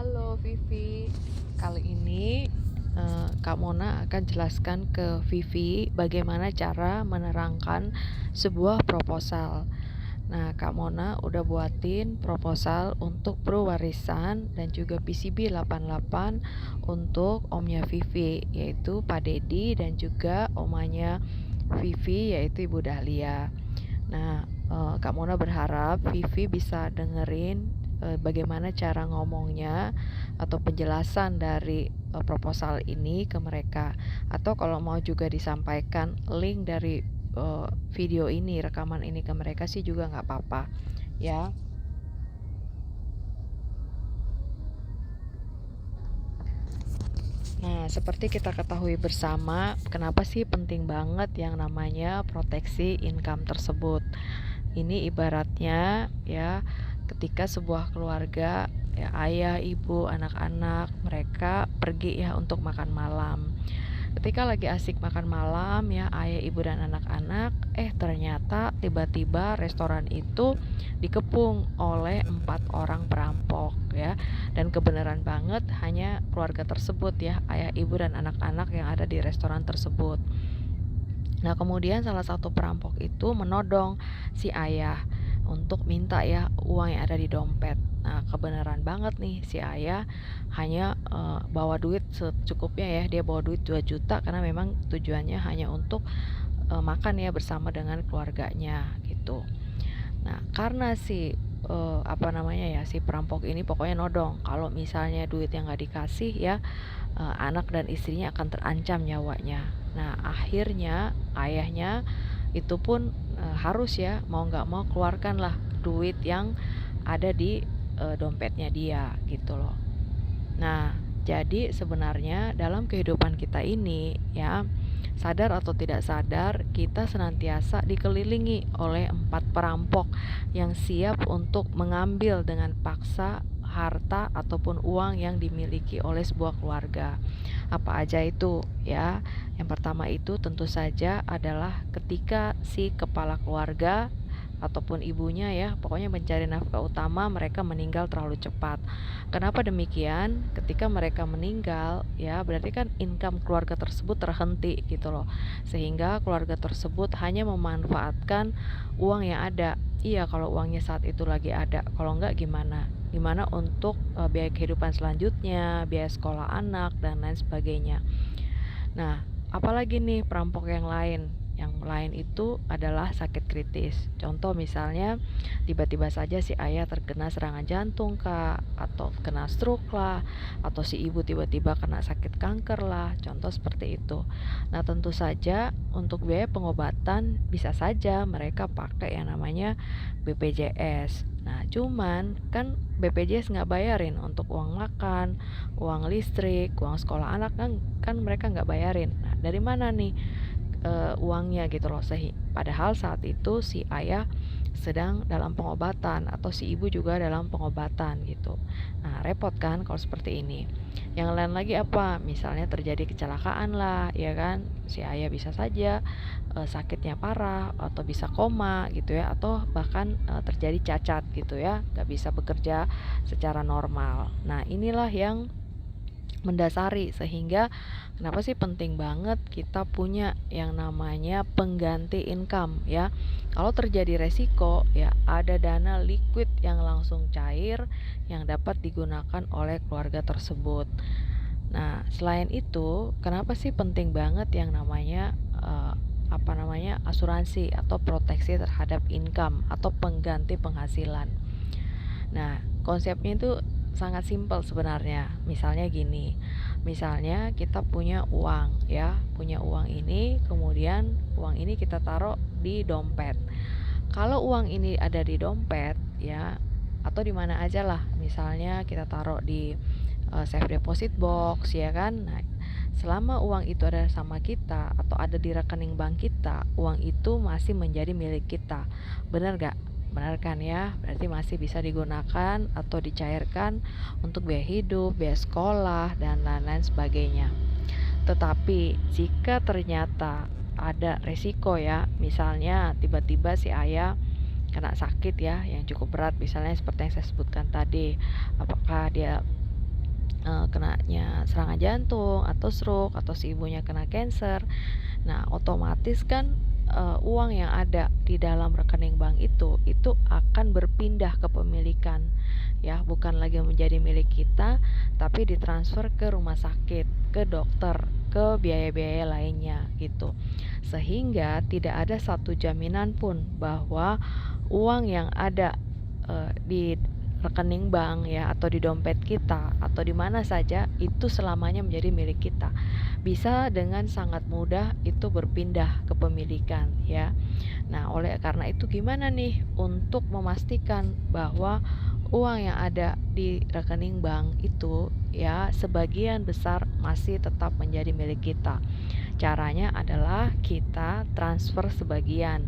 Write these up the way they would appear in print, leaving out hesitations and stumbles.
Halo Vivi, kali ini Kak Mona akan jelaskan ke Vivi bagaimana cara menerangkan sebuah proposal. Nah, Kak Mona udah buatin proposal untuk pro warisan dan juga PCB 88 untuk omnya Vivi, yaitu Pak Dedi dan juga omanya Vivi, yaitu Ibu Dahlia. Nah, Kak Mona berharap Vivi bisa dengerin bagaimana cara ngomongnya atau penjelasan dari proposal ini ke mereka. Atau kalau mau juga disampaikan link dari video ini, rekaman ini ke mereka sih juga nggak apa-apa, ya. Nah, seperti kita ketahui bersama, kenapa sih penting banget yang namanya proteksi income tersebut. Ini ibaratnya ya, ketika sebuah keluarga ya, ayah, ibu, anak-anak mereka pergi ya untuk makan malam. Ketika lagi asik makan malam ya, ayah, ibu dan anak-anak, ternyata tiba-tiba restoran itu dikepung oleh 4 orang perampok ya. Dan kebenaran banget hanya keluarga tersebut ya, ayah, ibu dan anak-anak yang ada di restoran tersebut. Nah, kemudian salah satu perampok itu menodong si ayah untuk minta ya uang yang ada di dompet. Nah, kebenaran banget nih si ayah hanya bawa duit secukupnya ya. Dia bawa duit 2 juta karena memang tujuannya hanya untuk makan ya bersama dengan keluarganya gitu. Nah, karena si si perampok ini pokoknya nodong kalau misalnya duit yang nggak dikasih ya, anak dan istrinya akan terancam nyawanya. Nah, akhirnya ayahnya itu pun harus ya mau nggak mau keluarkanlah duit yang ada di dompetnya dia gitu loh. Nah, jadi sebenarnya dalam kehidupan kita ini ya, sadar atau tidak sadar, kita senantiasa dikelilingi oleh 4 perampok yang siap untuk mengambil dengan paksa harta ataupun uang yang dimiliki oleh sebuah keluarga. Apa aja itu ya? Yang pertama itu tentu saja adalah ketika si kepala keluarga ataupun ibunya ya, pokoknya mencari nafkah utama, mereka meninggal terlalu cepat. Kenapa demikian? Ketika mereka meninggal ya, berarti kan income keluarga tersebut terhenti gitu loh, sehingga keluarga tersebut hanya memanfaatkan uang yang ada. Iya, kalau uangnya saat itu lagi ada, kalau enggak gimana untuk biaya kehidupan selanjutnya, biaya sekolah anak dan lain sebagainya. Nah, apalagi nih perampok yang lain? Yang lain itu adalah sakit kritis. Contoh misalnya tiba-tiba saja si ayah terkena serangan jantung kah, atau kena stroke lah, atau si ibu tiba-tiba kena sakit kanker lah. Contoh seperti itu. Nah, tentu saja untuk biaya pengobatan bisa saja mereka pakai yang namanya BPJS. Nah, cuman kan BPJS nggak bayarin untuk uang makan, uang listrik, uang sekolah anak kan mereka nggak bayarin. Nah, dari mana nih uangnya gitu loh. Padahal saat itu si ayah sedang dalam pengobatan atau si ibu juga dalam pengobatan gitu. Nah, repot kan kalau seperti ini. Yang lain lagi apa? Misalnya terjadi kecelakaan lah, ya kan? Si ayah bisa saja sakitnya parah atau bisa koma gitu ya, atau bahkan terjadi cacat gitu ya, nggak bisa bekerja secara normal. Nah, inilah yang mendasari, sehingga kenapa sih penting banget kita punya yang namanya pengganti income ya. Kalau terjadi resiko ya, ada dana liquid yang langsung cair yang dapat digunakan oleh keluarga tersebut. Nah, selain itu, kenapa sih penting banget yang namanya asuransi atau proteksi terhadap income atau pengganti penghasilan. Nah, konsepnya itu sangat simpel sebenarnya. Misalnya gini, misalnya kita punya uang ya, punya uang ini, kemudian uang ini kita taruh di dompet. Kalau uang ini ada di dompet ya, atau di mana aja lah, misalnya kita taruh di safe deposit box ya kan. Nah, selama uang itu ada sama kita atau ada di rekening bank kita, uang itu masih menjadi milik kita. Benar gak? Benar kan ya? Berarti masih bisa digunakan atau dicairkan untuk biaya hidup, biaya sekolah, dan lain-lain sebagainya. Tetapi jika ternyata ada resiko ya, misalnya tiba-tiba si ayah kena sakit ya yang cukup berat, misalnya seperti yang saya sebutkan tadi, apakah dia kenanya serangan jantung atau stroke atau si ibunya kena cancer. Nah, otomatis kan, uang yang ada di dalam rekening bank itu akan berpindah kepemilikan, ya, bukan lagi menjadi milik kita, tapi ditransfer ke rumah sakit, ke dokter, ke biaya-biaya lainnya, gitu. Sehingga tidak ada satu jaminan pun bahwa uang yang ada, di rekening bank ya atau di dompet kita atau di mana saja itu selamanya menjadi milik kita. Bisa dengan sangat mudah itu berpindah kepemilikan ya. Nah, oleh karena itu gimana nih untuk memastikan bahwa uang yang ada di rekening bank itu ya sebagian besar masih tetap menjadi milik kita. Caranya adalah kita transfer sebagian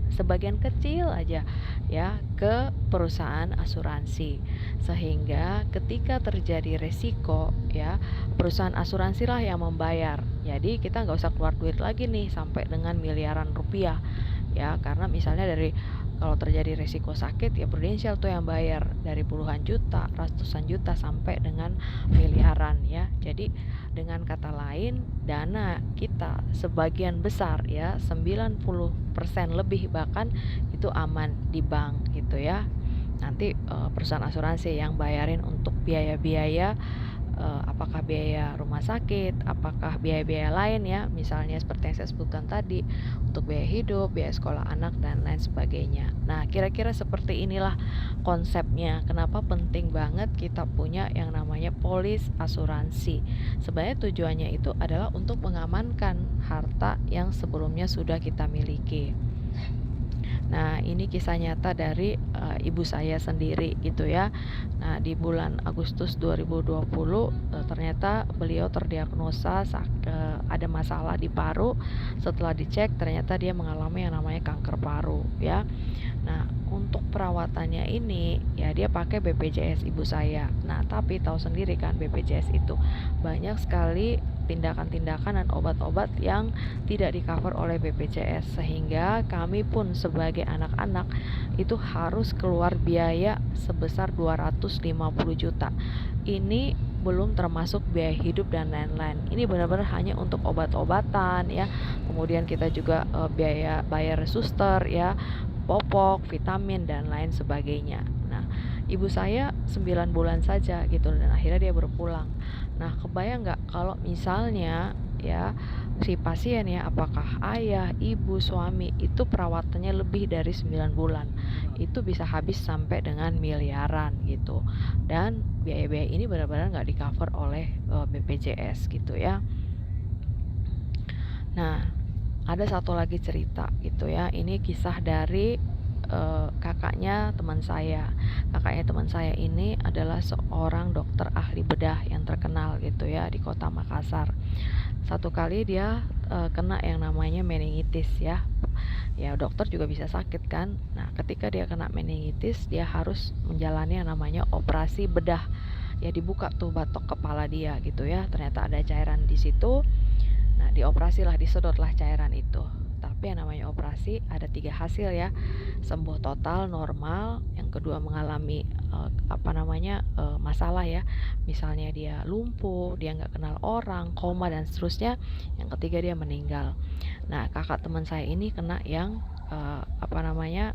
kecil aja ya ke perusahaan asuransi. Sehingga ketika terjadi resiko ya, perusahaan asuransi lah yang membayar. Jadi kita nggak usah keluar duit lagi nih sampai dengan miliaran rupiah ya, karena misalnya kalau terjadi risiko sakit ya Prudential tuh yang bayar dari puluhan juta, ratusan juta sampai dengan miliaran ya. Jadi dengan kata lain dana kita sebagian besar ya 90% lebih bahkan itu aman di bank gitu ya. Nanti perusahaan asuransi yang bayarin untuk biaya-biaya, apakah biaya rumah sakit, apakah biaya-biaya lain ya, misalnya seperti yang saya sebutkan tadi, untuk biaya hidup, biaya sekolah anak, dan lain sebagainya. Nah, kira-kira seperti inilah konsepnya. Kenapa penting banget kita punya yang namanya polis asuransi. Sebenarnya tujuannya itu adalah untuk mengamankan harta yang sebelumnya sudah kita miliki. Nah, ini kisah nyata dari ibu saya sendiri gitu ya. Nah, di bulan Agustus 2020 ternyata beliau terdiagnosa ada masalah di paru. Setelah dicek ternyata dia mengalami yang namanya kanker paru ya. Nah, untuk perawatannya ini ya dia pakai BPJS ibu saya. Nah, tapi tahu sendiri kan BPJS itu banyak sekali tindakan-tindakan dan obat-obat yang tidak di-cover oleh BPJS, sehingga kami pun sebagai anak-anak itu harus keluar biaya sebesar 250 juta. Ini belum termasuk biaya hidup dan lain-lain. Ini benar-benar hanya untuk obat-obatan ya. Kemudian kita juga biaya bayar suster ya, popok, vitamin dan lain sebagainya. Nah, ibu saya 9 bulan saja gitu dan akhirnya dia berpulang. Nah, kebayang nggak kalau misalnya ya si pasien ya apakah ayah, ibu, suami itu perawatannya lebih dari 9 bulan. Itu bisa habis sampai dengan miliaran gitu. Dan biaya-biaya ini benar-benar nggak di-cover oleh BPJS gitu ya. Nah, ada satu lagi cerita gitu ya. Ini kisah dari kakaknya teman saya. Kakaknya teman saya ini adalah seorang dokter ahli bedah yang terkenal gitu ya di kota Makassar. Satu kali dia kena yang namanya meningitis ya. Ya dokter juga bisa sakit kan. Nah, ketika dia kena meningitis, dia harus menjalani yang namanya operasi bedah. Ya dibuka tuh batok kepala dia gitu ya. Ternyata ada cairan di situ. Nah, dioperasilah, disedotlah cairan itu. Tapi yang namanya operasi ada 3 hasil ya. Sembuh total, normal. Yang kedua mengalami masalah ya. Misalnya dia lumpuh, dia nggak kenal orang, koma dan seterusnya. Yang ketiga dia meninggal. Nah, kakak teman saya ini kena yang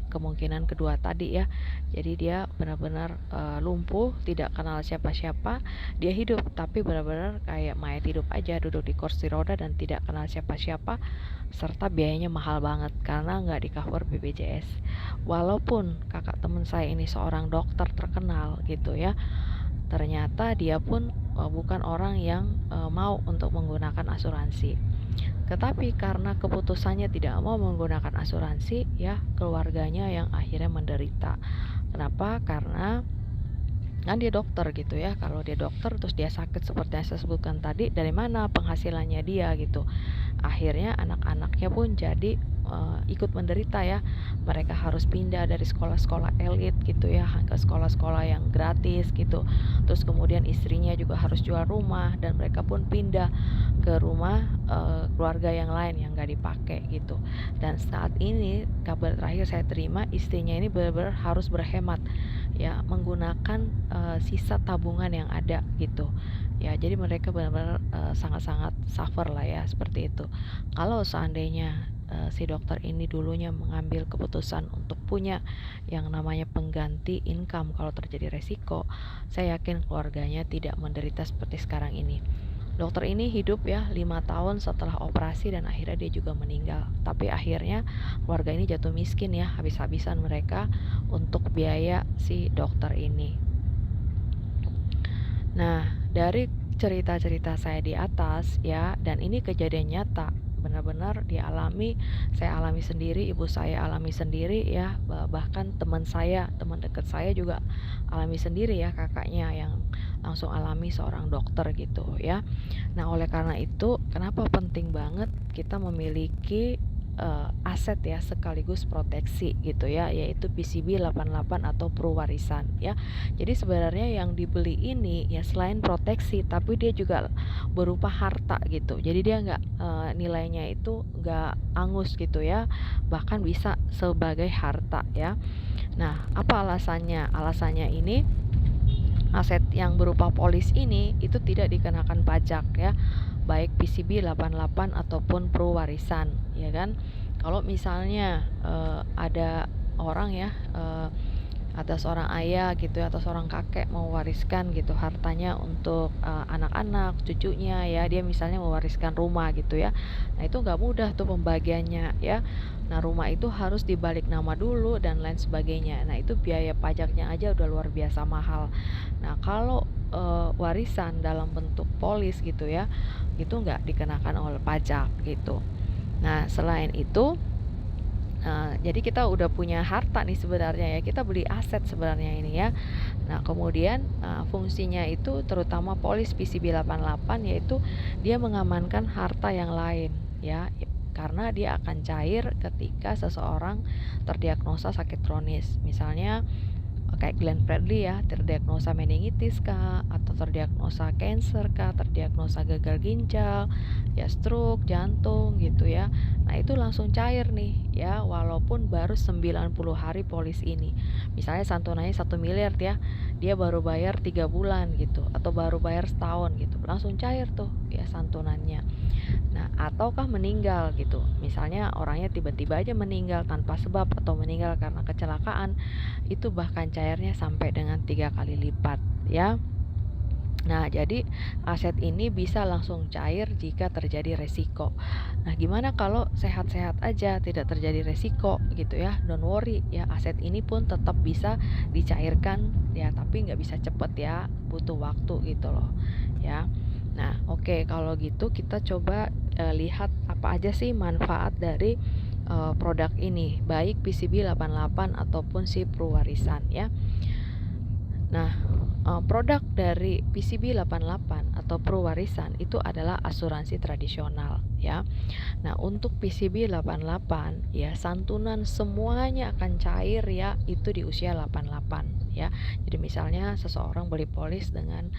kemungkinan kedua tadi ya. Jadi dia benar-benar lumpuh, tidak kenal siapa-siapa. Dia hidup tapi benar-benar kayak mayat hidup aja, duduk di kursi roda dan tidak kenal siapa-siapa, serta biayanya mahal banget karena nggak di cover BPJS. Walaupun kakak teman saya ini seorang dokter terkenal gitu ya, ternyata dia pun bukan orang yang mau untuk menggunakan asuransi. Tetapi karena keputusannya tidak mau menggunakan asuransi, ya keluarganya yang akhirnya menderita. Kenapa? Karena kan dia dokter gitu ya. Kalau dia dokter terus dia sakit seperti yang saya sebutkan tadi, dari mana penghasilannya dia gitu. Akhirnya anak-anaknya pun jadi ikut menderita ya. Mereka harus pindah dari sekolah-sekolah elit gitu ya ke sekolah-sekolah yang gratis gitu. Terus kemudian istrinya juga harus jual rumah dan mereka pun pindah ke rumah keluarga yang lain yang gak dipakai gitu. Dan saat ini kabar terakhir saya terima, istrinya ini benar-benar harus berhemat ya menggunakan sisa tabungan yang ada gitu. Ya, jadi mereka benar-benar sangat-sangat suffer lah ya seperti itu. Kalau seandainya si dokter ini dulunya mengambil keputusan untuk punya yang namanya pengganti income kalau terjadi resiko, saya yakin keluarganya tidak menderita seperti sekarang ini. Dokter ini hidup ya 5 tahun setelah operasi dan akhirnya dia juga meninggal. Tapi akhirnya keluarga ini jatuh miskin ya, habis-habisan mereka untuk biaya si dokter ini. Nah, dari cerita-cerita saya di atas ya, dan ini kejadian nyata, benar-benar dialami, saya alami sendiri, ibu saya alami sendiri ya, bahkan teman saya, teman dekat saya juga alami sendiri ya, kakaknya yang langsung alami seorang dokter gitu ya. Nah, oleh karena itu, kenapa penting banget kita memiliki aset ya sekaligus proteksi gitu ya, yaitu PCB 88 atau Pruwarisan ya. Jadi sebenarnya yang dibeli ini ya selain proteksi tapi dia juga berupa harta gitu. Jadi dia nggak nilainya itu nggak angus gitu ya, bahkan bisa sebagai harta ya. Nah, apa alasannya? Alasannya ini aset yang berupa polis ini itu tidak dikenakan pajak ya, baik PCB 88 ataupun Pruwarisan ya kan. Kalau misalnya ada orang ya, ada seorang ayah gitu ya, atau seorang kakek mau wariskan gitu hartanya untuk anak-anak, cucunya ya, dia misalnya mewariskan rumah gitu ya. Nah, itu nggak mudah tuh pembagiannya ya. Nah, rumah itu harus dibalik nama dulu dan lain sebagainya. Nah, itu biaya pajaknya aja udah luar biasa mahal. Nah, kalau warisan dalam bentuk polis gitu ya, itu nggak dikenakan oleh pajak gitu. Nah, selain itu, jadi kita udah punya harta nih sebenarnya ya, kita beli aset sebenarnya ini ya. Nah, kemudian fungsinya itu terutama polis PCB 88 yaitu dia mengamankan harta yang lain ya, karena dia akan cair ketika seseorang terdiagnosa sakit kronis. Misalnya kayak Glenn Fredly ya, terdiagnosa meningitis kah, atau terdiagnosa cancer kah, terdiagnosa gagal ginjal, ya stroke, jantung gitu ya. Nah, itu langsung cair nih ya, walaupun baru 90 hari polis ini. Misalnya santunannya 1 miliar ya, dia baru bayar 3 bulan gitu, atau baru bayar setahun gitu, langsung cair tuh ya santunannya. Nah, ataukah meninggal gitu. Misalnya orangnya tiba-tiba aja meninggal tanpa sebab atau meninggal karena kecelakaan, itu bahkan cairnya sampai dengan 3 kali lipat ya. Nah, jadi aset ini bisa langsung cair jika terjadi resiko. Nah, gimana kalau sehat-sehat aja, tidak terjadi resiko gitu ya? Don't worry ya, aset ini pun tetap bisa dicairkan ya, tapi nggak bisa cepet ya, butuh waktu gitu loh ya. Nah, oke, kalau gitu kita coba lihat apa aja sih manfaat dari produk ini, baik PCB 88 ataupun si Pruwarisan ya. Nah, produk dari PCB 88 atau Pruwarisan itu adalah asuransi tradisional ya. Nah, untuk PCB 88 ya santunan semuanya akan cair ya itu di usia 88 ya. Jadi misalnya seseorang beli polis dengan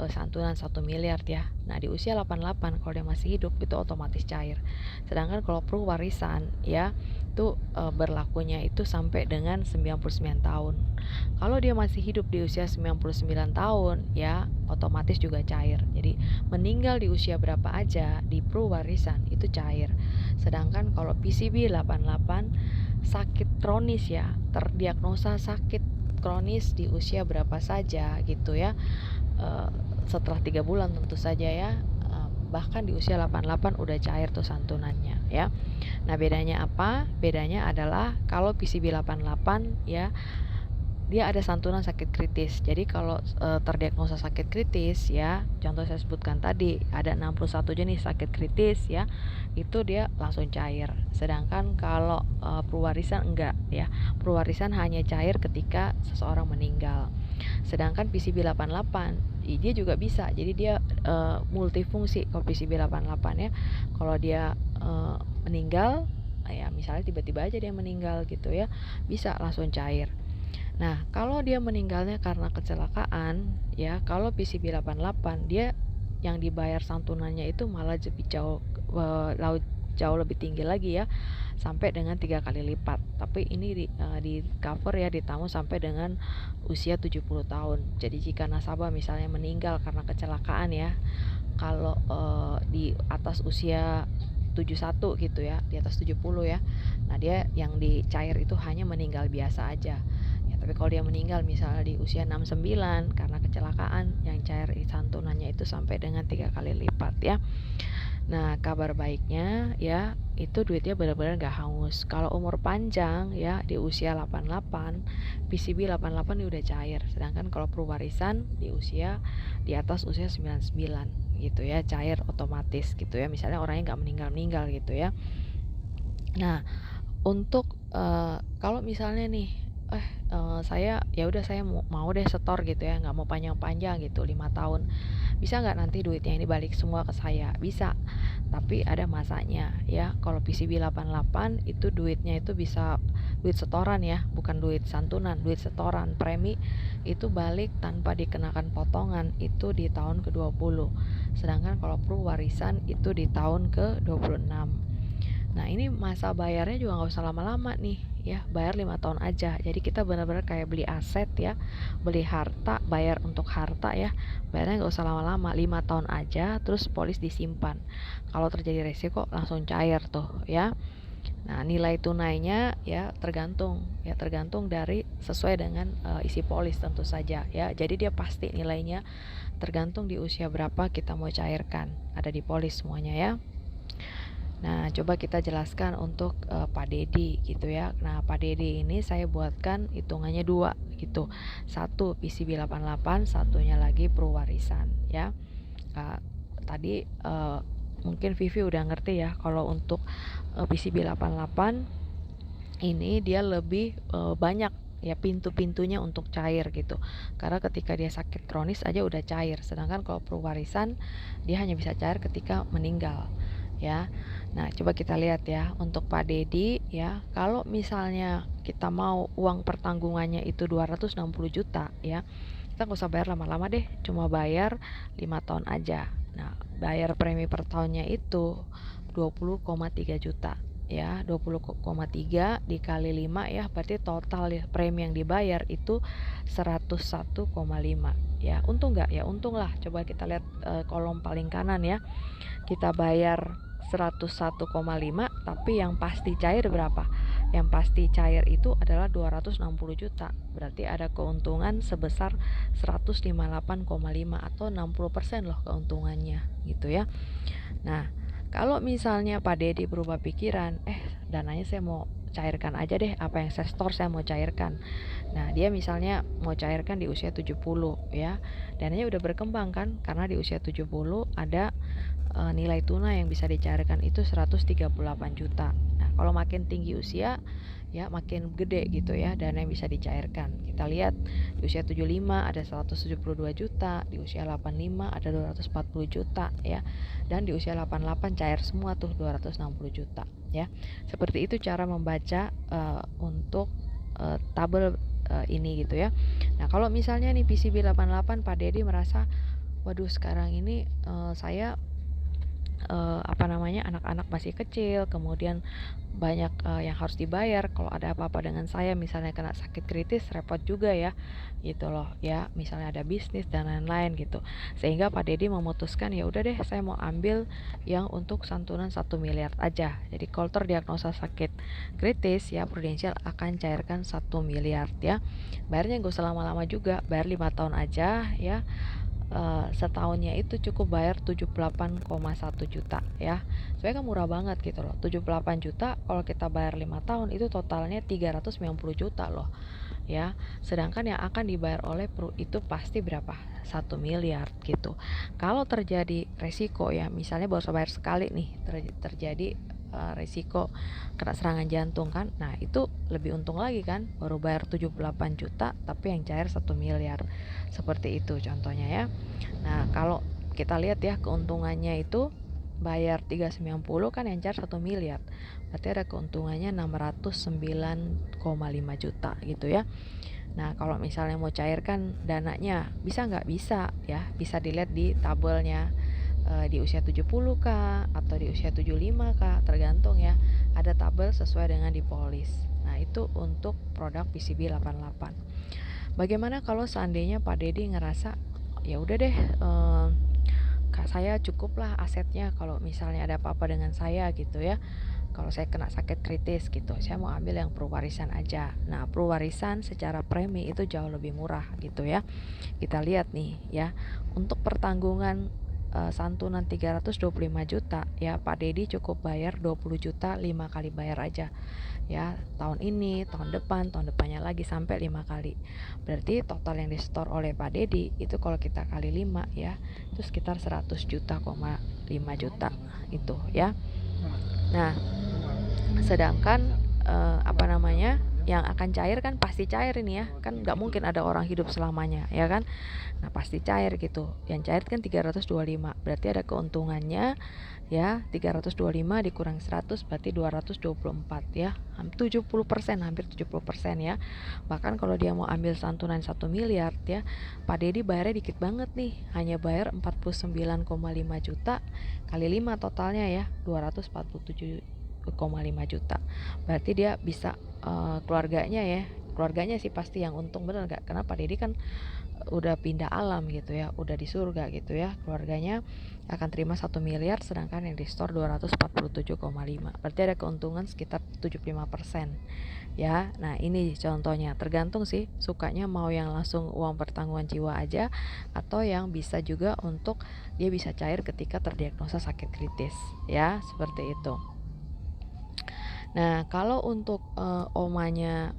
santunan 1 miliar ya. Nah, di usia 88 kalau dia masih hidup itu otomatis cair. Sedangkan kalau Pruwarisan ya itu berlakunya itu sampai dengan 99 tahun. Kalau dia masih hidup di usia 99 tahun ya otomatis juga cair. Jadi meninggal di usia berapa aja di Pruwarisan itu cair. Sedangkan kalau PCB 88 sakit kronis ya, terdiagnosa sakit kronis di usia berapa saja gitu ya, setelah 3 bulan tentu saja ya, bahkan di usia 88 udah cair tuh santunannya ya. Nah, bedanya apa? Bedanya adalah kalau PCB 88 ya dia ada santunan sakit kritis. Jadi kalau terdiagnosa sakit kritis ya, contoh saya sebutkan tadi ada 61 jenis sakit kritis ya, itu dia langsung cair. Sedangkan kalau Pruwarisan enggak ya. Pruwarisan hanya cair ketika seseorang meninggal. Sedangkan PCB 88 dia juga bisa. Jadi dia multifungsi kalau PCB 88 ya. Kalau dia meninggal ya misalnya tiba-tiba aja dia meninggal gitu ya, bisa langsung cair. Nah, kalau dia meninggalnya karena kecelakaan, ya, kalau PCB 88 dia yang dibayar santunannya itu malah jauh lebih tinggi lagi ya, sampai dengan 3 kali lipat. tapi ini di cover ya, ditamu sampai dengan usia 70 tahun. Jadi jika nasabah misalnya meninggal karena kecelakaan ya, kalau di atas usia 71 gitu ya, di atas 70 ya, nah dia yang dicair itu hanya meninggal biasa aja ya. Tapi kalau dia meninggal misalnya di usia 69 karena kecelakaan, yang cair santunannya itu sampai dengan 3 kali lipat ya. Nah, kabar baiknya ya, itu duitnya benar-benar gak hangus. Kalau umur panjang ya, di usia 88, PCB 88 ini udah cair. Sedangkan kalau pewarisan di usia di atas usia 99 gitu ya, cair otomatis gitu ya. Misalnya orangnya gak meninggal-meninggal gitu ya. Nah, untuk kalau misalnya nih saya ya udah, saya mau deh setor gitu ya, nggak mau panjang-panjang gitu 5 tahun, bisa nggak nanti duitnya ini balik semua ke saya? Bisa, tapi ada masanya ya. Kalau PCB 88 itu duitnya itu bisa duit setoran ya, bukan duit santunan, duit setoran premi itu balik tanpa dikenakan potongan itu di tahun ke-20. Sedangkan kalau warisan itu di tahun ke-26. Nah, ini masa bayarnya juga nggak usah lama-lama nih ya, bayar 5 tahun aja. Jadi kita benar-benar kayak beli aset ya, beli harta, bayar untuk harta ya. Bayarnya nggak usah lama-lama, 5 tahun aja, terus polis disimpan. Kalau terjadi resiko langsung cair tuh ya. Nah, nilai tunainya tergantung dari sesuai dengan isi polis tentu saja ya. Jadi dia pasti nilainya tergantung di usia berapa kita mau cairkan. Ada di polis semuanya ya. Nah, coba kita jelaskan untuk Pak Dedi gitu ya. Nah, Pak Dedi ini saya buatkan hitungannya 2 gitu. Satu PCB 88, satunya lagi pewarisan ya. Tadi mungkin Vivi udah ngerti ya, kalau untuk PCB 88 ini dia lebih banyak ya pintu-pintunya untuk cair gitu. Karena ketika dia sakit kronis aja udah cair. Sedangkan kalau pewarisan dia hanya bisa cair ketika meninggal ya. Nah, coba kita lihat ya untuk Pak Dedi ya. Kalau misalnya kita mau uang pertanggungannya itu 260 juta ya, kita nggak usah bayar lama-lama deh, cuma bayar 5 tahun aja. Nah, bayar premi per tahunnya itu 20,3 juta ya. 20,3 dikali 5 ya, berarti total ya, premi yang dibayar itu 101,5 ya. Untung nggak? Ya untung lah. Coba kita lihat kolom paling kanan ya. Kita bayar 101,5, tapi yang pasti cair berapa? Yang pasti cair itu adalah 260 juta. Berarti ada keuntungan sebesar 158,5 atau 60% loh keuntungannya gitu ya. Nah, kalau misalnya Pak Dedi berubah pikiran, dananya saya mau cairkan aja deh, apa yang saya store saya mau cairkan. Nah, dia misalnya mau cairkan di usia 70 ya. Dananya udah berkembang kan, karena di usia 70 ada nilai tunai yang bisa dicairkan itu 138 juta. Nah, kalau makin tinggi usia ya makin gede gitu ya dana yang bisa dicairkan. Kita lihat di usia 75 ada 172 juta, di usia 85 ada 240 juta ya. Dan di usia 88 cair semua tuh 260 juta ya. Seperti itu cara membaca untuk tabel ini gitu ya. Nah, kalau misalnya nih PCB 88 Pak Dedi merasa, waduh sekarang ini saya anak-anak masih kecil, kemudian banyak yang harus dibayar. Kalau ada apa-apa dengan saya, misalnya kena sakit kritis, repot juga ya gitu loh ya, misalnya ada bisnis dan lain-lain gitu. Sehingga Pak Dedi memutuskan, ya udah deh saya mau ambil yang untuk santunan 1 miliar aja. Jadi kalau terdiagnosa sakit kritis ya, Prudential akan cairkan 1 miliar ya. Bayarnya gak usah lama-lama juga, bayar 5 tahun aja ya. Setahunnya itu cukup bayar 78,1 juta ya. Sebenarnya kan murah banget gitu loh. 78 juta kalau kita bayar 5 tahun itu totalnya 390 juta loh ya. Sedangkan yang akan dibayar oleh itu pasti berapa? 1 miliar gitu. Kalau terjadi resiko ya, misalnya baru bayar sekali nih terjadi resiko kena serangan jantung kan. Nah, itu lebih untung lagi kan, baru bayar 78 juta tapi yang cair 1 miliar. Seperti itu contohnya ya. Nah, kalau kita lihat ya keuntungannya itu bayar 390 kan yang cair 1 miliar. Berarti ada keuntungannya 609,5 juta gitu ya. Nah, kalau misalnya mau cairkan dananya bisa nggak? Bisa ya, bisa dilihat di tabelnya. Di usia 70 kah atau di usia 75 kah, tergantung ya. Ada tabel sesuai dengan di polis Nah, itu untuk produk PCB 88. Bagaimana kalau seandainya Pak Dedi ngerasa ya udah deh, Kak, saya cukuplah asetnya kalau misalnya ada apa-apa dengan saya gitu ya. Kalau saya kena sakit kritis gitu, saya mau ambil yang prewarisan aja. Nah, prewarisan secara premi itu jauh lebih murah gitu ya. Kita lihat nih ya, untuk pertanggungan santunan 325 juta ya, Pak Dedi cukup bayar 20 juta 5 kali bayar aja ya, tahun ini, tahun depannya lagi sampai 5 kali. Berarti total yang disetor oleh Pak Dedi itu kalau kita kali 5 ya, itu sekitar 100 juta, 5 juta itu ya. Nah, sedangkan apa namanya, yang akan cair kan pasti cair ini ya, kan nggak mungkin ada orang hidup selamanya ya kan. Nah, pasti cair gitu. Yang cair kan 325, berarti ada keuntungannya ya. 325 dikurang 100 berarti 224 ya, 70%, hampir 70% ya. Bahkan kalau dia mau ambil santunan 1 miliar ya, Pak Dedi bayarnya dikit banget nih, hanya bayar 49,5 juta kali 5 totalnya ya, 247,5 juta. Berarti dia bisa keluarganya sih pasti yang untung, bener gak? Karena Pak Dedi kan udah pindah alam gitu ya, udah di surga gitu ya. Keluarganya akan terima 1 miliar, sedangkan yang di store 247,5, berarti ada keuntungan sekitar 75% ya. Nah, ini contohnya, tergantung sih sukanya mau yang langsung uang pertanggungan jiwa aja, atau yang bisa juga untuk dia bisa cair ketika terdiagnosa sakit kritis ya, seperti itu. Nah, kalau untuk omanya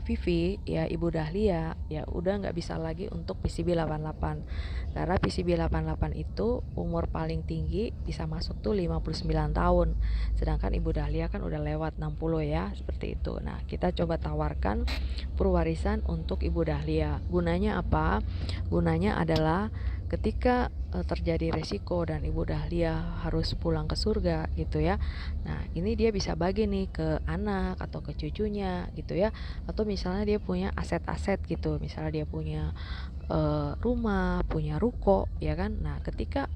Vivi ya, Ibu Dahlia ya udah nggak bisa lagi untuk PCB 88, karena PCB 88 itu umur paling tinggi bisa masuk tuh 59 tahun, sedangkan Ibu Dahlia kan udah lewat 60 ya, seperti itu. Nah, kita coba tawarkan perwarisan untuk Ibu Dahlia. Gunanya apa? Gunanya adalah ketika terjadi resiko dan Ibu Dahlia harus pulang ke surga gitu ya. Nah, ini dia bisa bagi nih ke anak atau ke cucunya gitu ya. Atau misalnya dia punya aset-aset gitu, misalnya dia punya rumah, punya ruko ya kan. Nah, ketika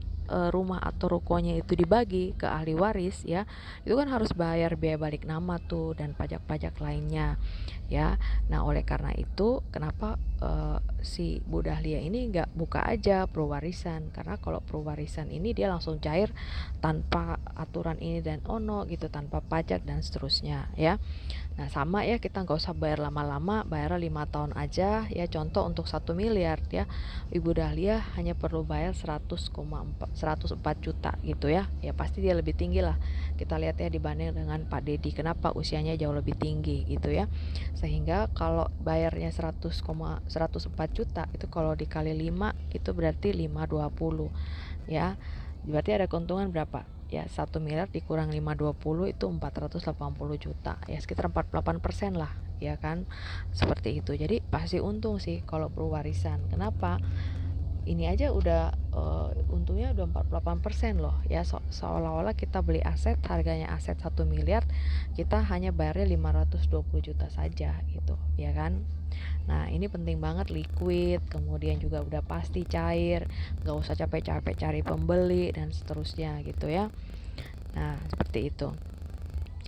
rumah atau rukonya itu dibagi ke ahli waris ya, itu kan harus bayar biaya balik nama tuh dan pajak-pajak lainnya ya. Nah, oleh karena itu kenapa si Bu Dahlia ini nggak buka aja prowarisan, karena kalau prowarisan ini dia langsung cair tanpa aturan ini dan ono gitu, tanpa pajak dan seterusnya ya. Nah, sama ya, kita nggak usah bayar lama-lama, bayar 5 tahun aja ya. Contoh untuk 1 miliar ya, Ibu Dahlia hanya perlu bayar 104 juta gitu ya. Ya pasti dia lebih tinggi lah. Kita lihat ya dibanding dengan Pak Dedi, kenapa usianya jauh lebih tinggi gitu ya. Sehingga kalau bayarnya 104 juta itu kalau dikali 5 itu berarti 520 ya. Berarti ada keuntungan berapa? Ya, 1 miliar dikurang 520 itu 480 juta ya, sekitar 48% lah ya kan, seperti itu. Jadi pasti untung sih kalau perwarisan. Kenapa? Ini aja udah untungnya udah 48% loh ya. Seolah-olah kita beli aset, harganya aset 1 miliar, kita hanya bayarnya 520 juta saja gitu ya kan. Nah, ini penting banget, liquid, kemudian juga udah pasti cair, gak usah capek-capek cari pembeli dan seterusnya gitu ya. Nah, seperti itu.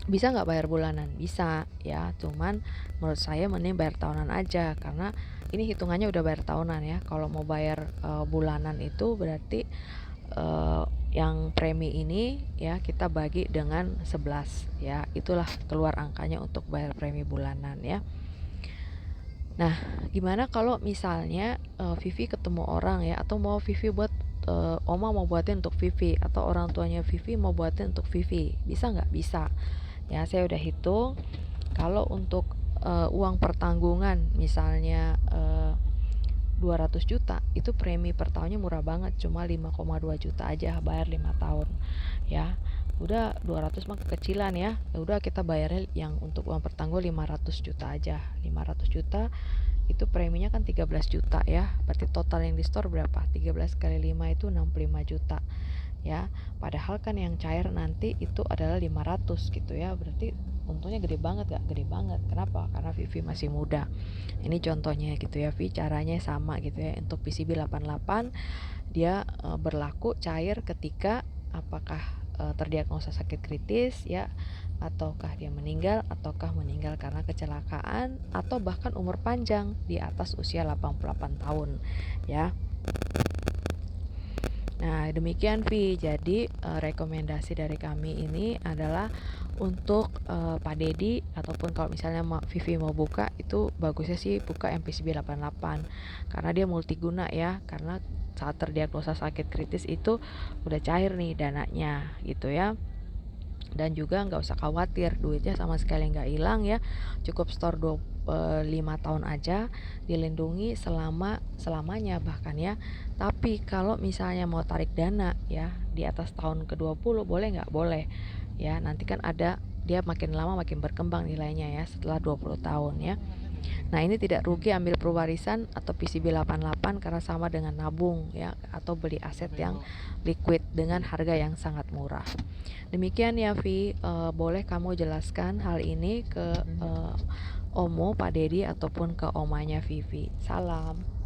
Bisa nggak bayar bulanan? Bisa ya, cuman menurut saya mending bayar tahunan aja, karena ini hitungannya udah bayar tahunan ya. Kalau mau bayar bulanan itu berarti yang premi ini ya kita bagi dengan 11 ya, itulah keluar angkanya untuk bayar premi bulanan ya. Nah, gimana kalau misalnya Vivi ketemu orang ya, atau mau Vivi buat Oma mau buatin untuk Vivi, atau orang tuanya Vivi mau buatin untuk Vivi, bisa nggak? Bisa. Ya, saya udah hitung. Kalau untuk uang pertanggungan misalnya 200 juta, itu premi per tahunnya murah banget, cuma 5,2 juta aja, bayar 5 tahun ya. Udah 200 mah kekecilan ya. Ya udah kita bayarnya yang untuk uang pertanggung 500 juta aja. 500 juta itu preminya kan 13 juta ya. Berarti total yang di store berapa? 13 kali 5 itu 65 juta ya. Padahal kan yang cair nanti itu adalah 500 gitu ya. Berarti untungnya gede banget gak? Gede banget. Kenapa? Karena Vivi masih muda. Ini contohnya gitu ya, Vi, caranya sama gitu ya. Untuk PCB 88 dia berlaku cair ketika apakah terdiagnosa sakit kritis ya. ataukah dia meninggal, ataukah meninggal karena kecelakaan, atau bahkan umur panjang di atas usia 88 tahun ya. Nah, demikian Vi. Jadi rekomendasi dari kami ini adalah untuk Pak Dedi, ataupun kalau misalnya Vivi mau buka, itu bagusnya sih buka MPCB 88 karena dia multiguna ya, karena saat terdiagnosa sakit kritis itu udah cair nih dananya gitu ya. Dan juga nggak usah khawatir, duitnya sama sekali nggak hilang ya, cukup store 5 tahun aja, dilindungi selamanya bahkan ya. Tapi kalau misalnya mau tarik dana ya di atas tahun ke-20, boleh nggak? Boleh ya, nanti kan ada dia makin lama makin berkembang nilainya ya setelah 20 tahun ya. Nah, ini tidak rugi ambil pewarisan atau PCB 88 karena sama dengan nabung ya, atau beli aset yang liquid dengan harga yang sangat murah. Demikian ya Vi, boleh kamu jelaskan hal ini ke Omo, Pak Dedi, ataupun ke omanya Vivi. Salam.